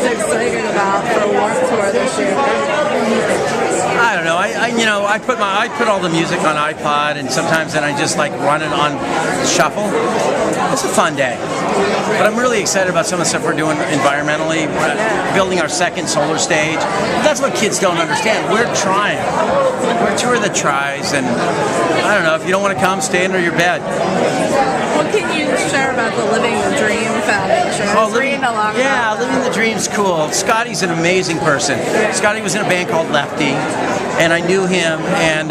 most excited about for Warped Tour this year? I don't know. I put all the music on iPod, and sometimes then I just like run it on shuffle. It's a fun day. But I'm really excited about some of the stuff we're doing environmentally. We're building our second solar stage. That's what kids don't understand. We're trying. We're a tour that tries, and I don't know. If you don't want to come, stay under your bed. What can you share about the Living the Dream Foundation? Living the Dream's cool. Scotty's an amazing person. Scotty was in a band called Lefty, and I knew him, and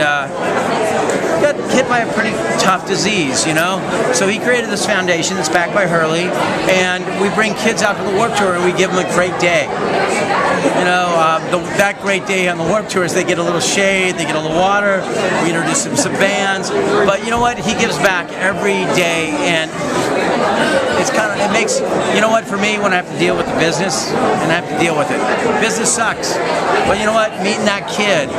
got hit by a pretty tough disease, you know? So he created this foundation that's backed by Hurley, and we bring kids out to the Warped Tour and we give them a great day. You know, that great day on the Warped Tour is they get a little shade, they get a little water, we introduce them to some bands, but you know what? He gives back every day, and it makes, you know what, for me, when I have to deal with the business, and I have to deal with it. Business sucks. But you know what? Meeting that kid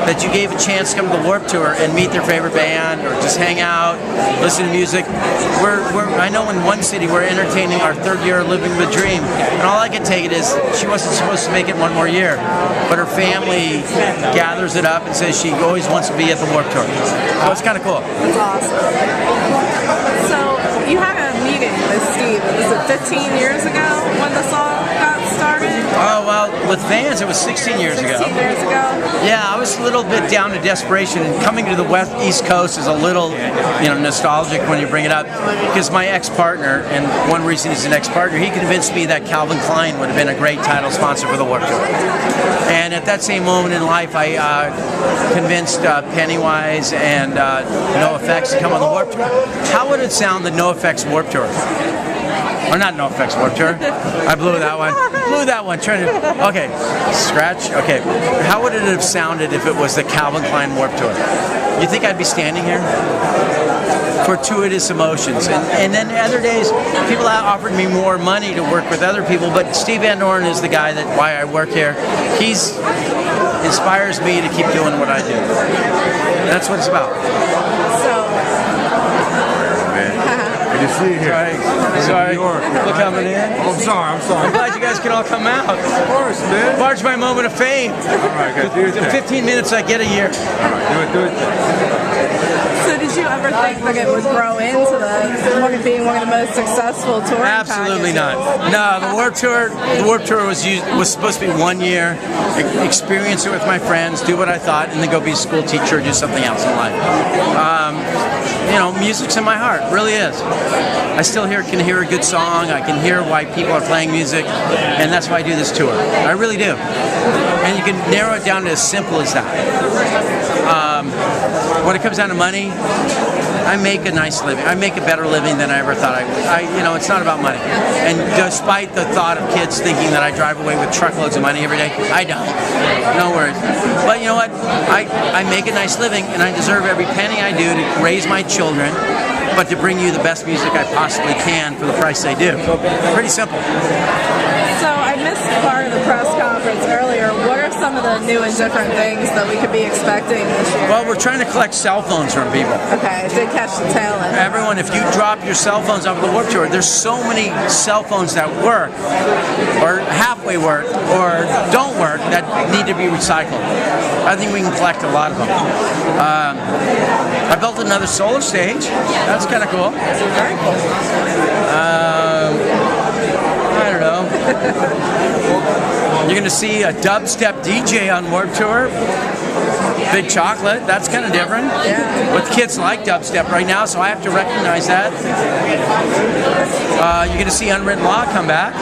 that you gave a chance to come to the Warped Tour and meet their favorite band, or just hang out, listen to music. I know in one city we're entertaining our third year of Living the Dream, and all I can take it is she wasn't supposed to make it one more year, but her family gathers it up and says she always wants to be at the Warped Tour. So it's kind of cool. That's awesome. So you had a meeting with Steve. Was it 15 years ago when the song got started? Oh, well, with Vans, it was 16 years ago. 16 years ago? Yeah, I was a little bit down to desperation, and coming to the East Coast is a little, nostalgic when you bring it up, because my ex-partner, and one reason he's an ex-partner, he convinced me that Calvin Klein would have been a great title sponsor for the Warped Tour. And at that same moment in life, I convinced Pennywise and NoFX to come on the Warped Tour. How would it sound, the NoFX Warped Tour? Or not NoFX Warped Tour. I blew that one. Okay, scratch. Okay, how would it have sounded if it was the Calvin Klein Warped Tour? You think I'd be standing here? Fortuitous emotions. And then other days, people offered me more money to work with other people, but Steve Van Doren is the guy why I work here. He's inspires me to keep doing what I do. That's what it's about. Good to see you here. Sorry. Look coming in. Oh, I'm sorry. I'm glad you guys can all come out. Of course, man. March my moment of fame. All right, guys. Do the 15 minutes I get a year. All right, do it. So did you ever think that it would grow into being one of the most successful touring Absolutely packages? not. No, the Warped Tour was supposed to be 1 year, experience it with my friends, do what I thought, and then go be a school teacher or do something else in life. Music's in my heart, really is. I still can hear a good song, I can hear why people are playing music, and that's why I do this tour. I really do. And you can narrow it down to as simple as that. When it comes down to money, I make a nice living. I make a better living than I ever thought I would. It's not about money. And despite the thought of kids thinking that I drive away with truckloads of money every day, I don't. No worries. But you know what? I make a nice living, and I deserve every penny I do to raise my children, but to bring you the best music I possibly can for the price they do. Pretty simple. So I missed part of the press conference earlier. What are some of the new and different things that we could be expecting this year? Well, we're trying to collect cell phones from people. Okay, I did catch the tail end. Everyone, if you drop your cell phones off the Warped Tour, there's so many cell phones that work, or halfway work, or don't work, that need to be recycled. I think we can collect a lot of them. I built another solar stage. That's kind of cool. Very cool. I don't know. You're going to see a dubstep DJ on Warped Tour. Big Chocolate, that's kind of different. Yeah. But kids like dubstep right now, so I have to recognize that. You're going to see Unwritten Law come back,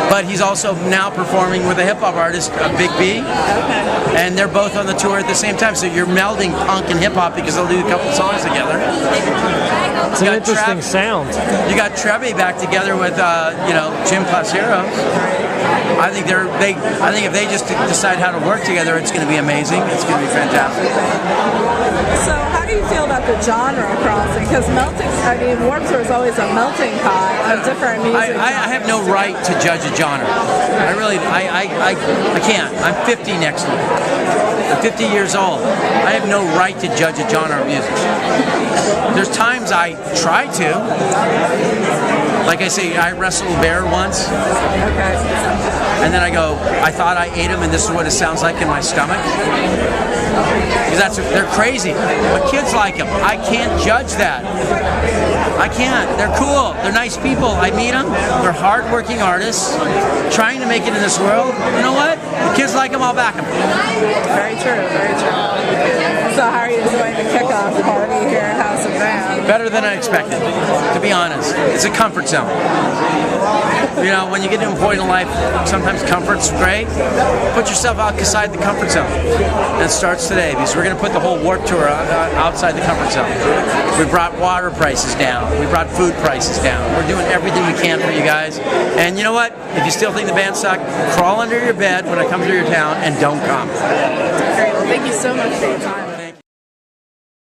but he's also now performing with a hip-hop artist, Big B. Okay. And they're both on the tour at the same time, so you're melding punk and hip-hop because they'll do a couple songs together. It's an interesting sound. You got Trevi back together with, Gym Class Heroes. I think if they just decide how to work together, it's going to be amazing. It's going to be fantastic. So how do you feel about the genre crossing? Because Warped Tour is always a melting pot of different music. I have no right to judge a genre. I can't. I'm 50 next week. I'm 50 years old. I have no right to judge a genre of music. There's times I try to. Like I say, I wrestled a bear once, Okay. and then I go, I thought I ate him, and this is what it sounds like in my stomach. Because they're crazy, but kids like them. I can't judge that. I can't. They're cool. They're nice people. I meet them. They're hard-working artists trying to make it in this world. You know what? The kids like them. I'll back them. Very true. Very true. So how are you enjoying the kickoff party here at House of Band? Better than I expected, to be honest. It's a comfort zone. You know, when you get to a point in life, sometimes comfort's great. Put yourself outside the comfort zone. And it starts today, because we're going to put the whole Warped Tour outside the comfort zone. We brought water prices down. We brought food prices down. We're doing everything we can for you guys. And you know what? If you still think the band suck, crawl under your bed when I come through your town and don't come. Great. Well, thank you so much for your time.